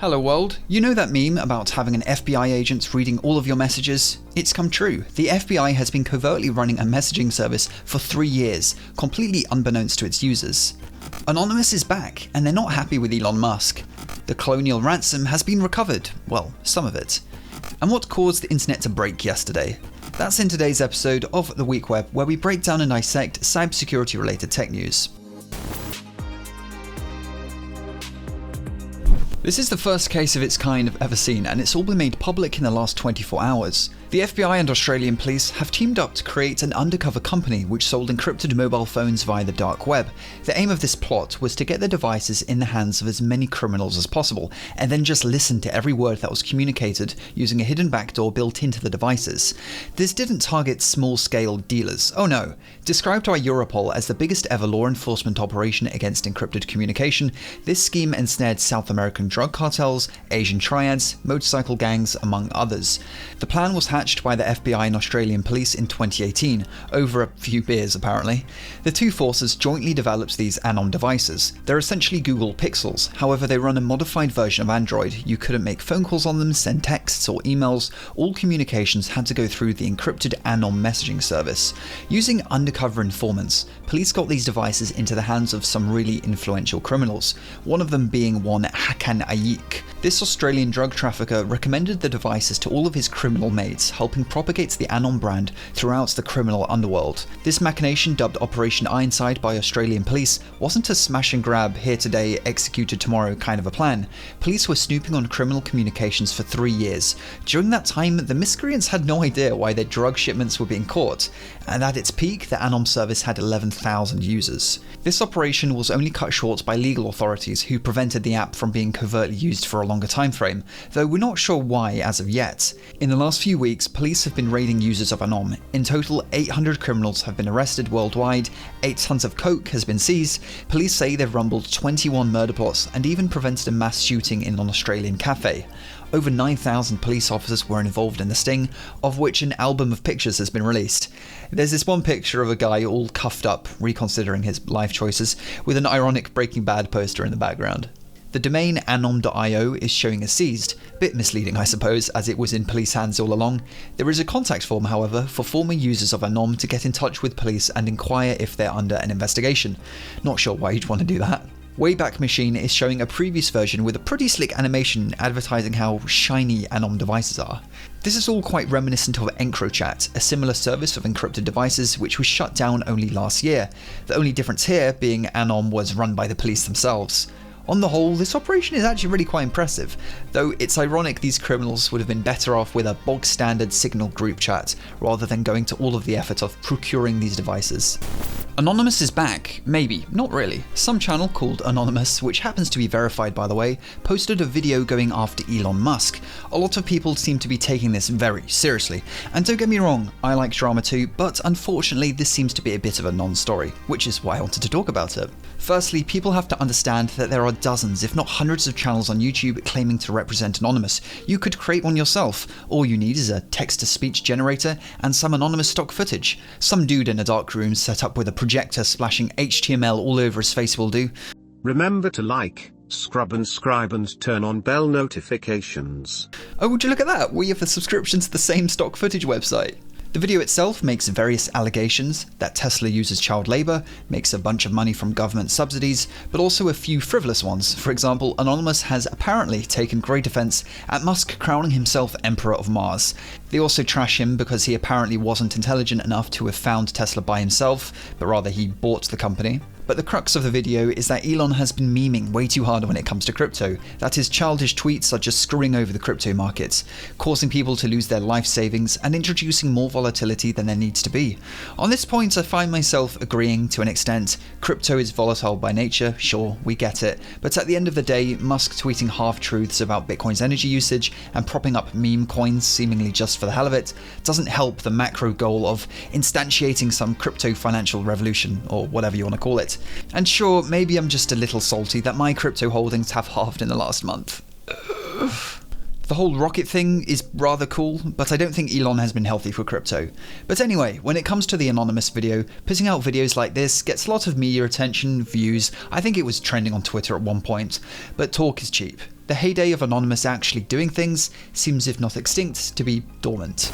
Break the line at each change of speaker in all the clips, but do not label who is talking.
Hello world, you know that meme about having an FBI agent reading all of your messages? It's come true. The FBI has been covertly running a messaging service for 3 years, completely unbeknownst to its users. Anonymous is back, and they're not happy with Elon Musk. The Colonial ransom has been recovered, well, some of it. And what caused the internet to break yesterday? That's in today's episode of The Week Web, where we break down and dissect cybersecurity related tech news. This is the first case of its kind I've ever seen, and it's all been made public in the last 24 hours. The FBI and Australian police have teamed up to create an undercover company which sold encrypted mobile phones via the dark web. The aim of this plot was to get the devices in the hands of as many criminals as possible, and then just listen to every word that was communicated using a hidden backdoor built into the devices. This didn't target small-scale dealers, oh no. Described by Europol as the biggest ever law enforcement operation against encrypted communication, this scheme ensnared South American drug cartels, Asian triads, motorcycle gangs, among others. The plan was hatched by the FBI and Australian police in 2018, over a few beers apparently. The two forces jointly developed these Anom devices. They're essentially Google Pixels, however they run a modified version of Android. You couldn't make phone calls on them, send texts or emails, all communications had to go through the encrypted Anom messaging service. Using undercover informants, police got these devices into the hands of some really influential criminals, one of them being one Hakan Ayik. This Australian drug trafficker recommended the devices to all of his criminal mates, helping propagate the Anom brand throughout the criminal underworld. This machination, dubbed Operation Ironside by Australian police, wasn't a smash and grab, here today, executed tomorrow kind of a plan. Police were snooping on criminal communications for 3 years. During that time, the miscreants had no idea why their drug shipments were being caught, and at its peak, the Anom service had 11,000 users. This operation was only cut short by legal authorities who prevented the app from being covertly used for a longer time frame, though we're not sure why as of yet. In the last few weeks, police have been raiding users of Anom. In total, 800 criminals have been arrested worldwide, 8 tons of coke has been seized, police say they've rumbled 21 murder plots and even prevented a mass shooting in an Australian cafe. Over 9,000 police officers were involved in the sting, of which an album of pictures has been released. There's this one picture of a guy all cuffed up, reconsidering his life choices, with an ironic Breaking Bad poster in the background. The domain anom.io is showing as seized, bit misleading I suppose, as it was in police hands all along. There is a contact form however for former users of Anom to get in touch with police and inquire if they're under an investigation. Not sure why you'd want to do that. Wayback Machine is showing a previous version with a pretty slick animation advertising how shiny Anom devices are. This is all quite reminiscent of EncroChat, a similar service of encrypted devices which was shut down only last year. The only difference here being Anom was run by the police themselves. On the whole, this operation is actually really quite impressive, though it's ironic these criminals would have been better off with a bog-standard Signal group chat, rather than going to all of the effort of procuring these devices. Anonymous is back. Maybe, not really. Some channel called Anonymous, which happens to be verified by the way, posted a video going after Elon Musk. A lot of people seem to be taking this very seriously, and don't get me wrong, I like drama too, but unfortunately this seems to be a bit of a non-story, which is why I wanted to talk about it. Firstly, people have to understand that there are dozens, if not hundreds of channels on YouTube claiming to represent Anonymous. You could create one yourself. All you need is a text-to-speech generator and some anonymous stock footage. Some dude in a dark room set up with a projector splashing HTML all over his face will do.
Remember to like, scrub and scribe and turn on bell notifications.
Oh, would you look at that? We have a subscription to the same stock footage website. The video itself makes various allegations that Tesla uses child labour, makes a bunch of money from government subsidies, but also a few frivolous ones. For example, Anonymous has apparently taken great offence at Musk crowning himself Emperor of Mars. They also trash him because he apparently wasn't intelligent enough to have found Tesla by himself, but rather he bought the company. But the crux of the video is that Elon has been memeing way too hard when it comes to crypto, that his childish tweets are just screwing over the crypto markets, causing people to lose their life savings and introducing more volatility than there needs to be. On this point, I find myself agreeing to an extent. Crypto is volatile by nature, sure, we get it, but at the end of the day, Musk tweeting half-truths about Bitcoin's energy usage and propping up meme coins seemingly just for the hell of it doesn't help the macro goal of instantiating some crypto financial revolution, or whatever you want to call it. And sure, maybe I'm just a little salty that my crypto holdings have halved in the last month. The whole rocket thing is rather cool, but I don't think Elon has been healthy for crypto. But anyway, when it comes to the anonymous video, putting out videos like this gets a lot of media attention, views. I think it was trending on Twitter at one point, but talk is cheap. The heyday of Anonymous actually doing things seems, if not extinct, to be dormant.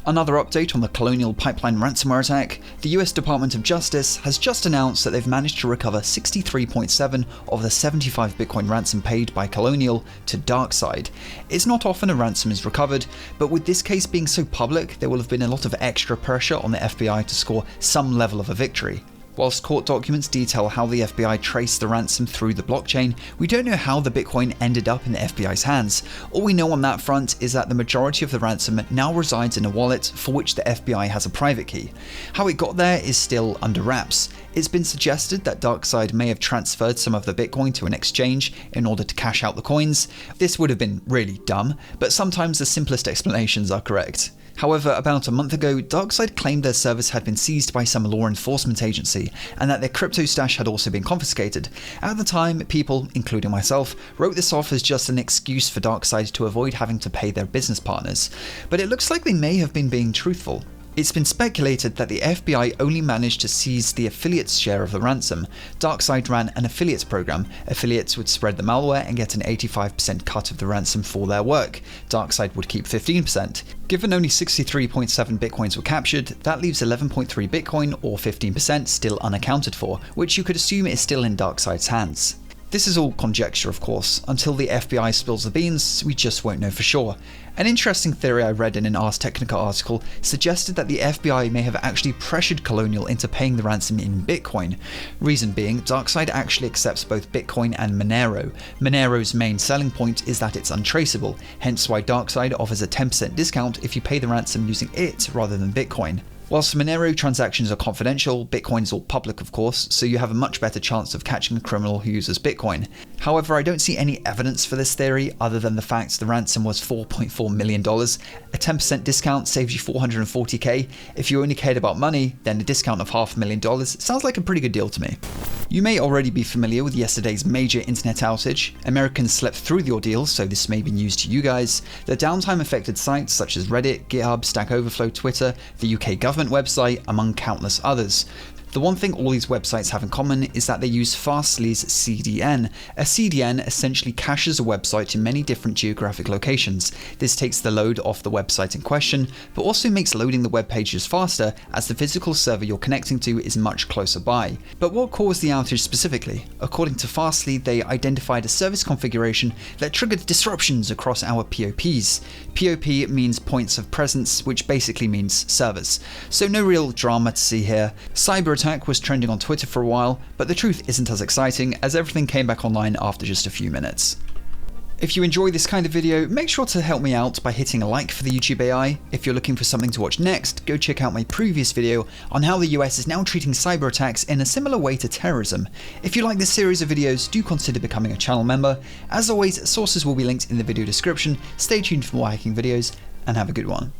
Another update on the Colonial pipeline ransomware attack. The US Department of Justice has just announced that they've managed to recover 63.7 of the 75 Bitcoin ransom paid by Colonial to DarkSide. It's not often a ransom is recovered, but with this case being so public, there will have been a lot of extra pressure on the FBI to score some level of a victory. Whilst court documents detail how the FBI traced the ransom through the blockchain, we don't know how the Bitcoin ended up in the FBI's hands. All we know on that front is that the majority of the ransom now resides in a wallet for which the FBI has a private key. How it got there is still under wraps. It's been suggested that DarkSide may have transferred some of the Bitcoin to an exchange in order to cash out the coins. This would have been really dumb, but sometimes the simplest explanations are correct. However, about a month ago, DarkSide claimed their service had been seized by some law enforcement agency, and that their crypto stash had also been confiscated. At the time, people, including myself, wrote this off as just an excuse for DarkSide to avoid having to pay their business partners. But it looks like they may have been being truthful. It's been speculated that the FBI only managed to seize the affiliates' share of the ransom. DarkSide ran an affiliates program. Affiliates would spread the malware and get an 85% cut of the ransom for their work. DarkSide would keep 15%. Given only 63.7 bitcoins were captured, that leaves 11.3 bitcoin, or 15%, still unaccounted for, which you could assume is still in DarkSide's hands. This is all conjecture, of course. Until the FBI spills the beans, we just won't know for sure. An interesting theory I read in an Ars Technica article suggested that the FBI may have actually pressured Colonial into paying the ransom in Bitcoin. Reason being, DarkSide actually accepts both Bitcoin and Monero. Monero's main selling point is that it's untraceable, hence why DarkSide offers a 10% discount if you pay the ransom using it rather than Bitcoin. Whilst Monero transactions are confidential, Bitcoin's all public of course, so you have a much better chance of catching a criminal who uses Bitcoin. However, I don't see any evidence for this theory other than the fact the ransom was $4.4 million. A 10% discount saves you $440k. If you only cared about money, then a discount of $500,000 sounds like a pretty good deal to me. You may already be familiar with yesterday's major internet outage. Americans slept through the ordeal, so this may be news to you guys. The downtime affected sites such as Reddit, GitHub, Stack Overflow, Twitter, the UK government website, among countless others. The one thing all these websites have in common is that they use Fastly's CDN. A CDN essentially caches a website in many different geographic locations. This takes the load off the website in question, but also makes loading the web pages faster as the physical server you're connecting to is much closer by. But what caused the outage specifically? According to Fastly, they identified a service configuration that triggered disruptions across our POPs. POP means points of presence, which basically means servers. So no real drama to see here. Cyber attack was trending on Twitter for a while, but the truth isn't as exciting as everything came back online after just a few minutes. If you enjoy this kind of video, make sure to help me out by hitting a like for the YouTube AI. If you're looking for something to watch next, go check out my previous video on how the US is now treating cyber attacks in a similar way to terrorism. If you like this series of videos, do consider becoming a channel member. As always, sources will be linked in the video description. Stay tuned for more hacking videos, and have a good one.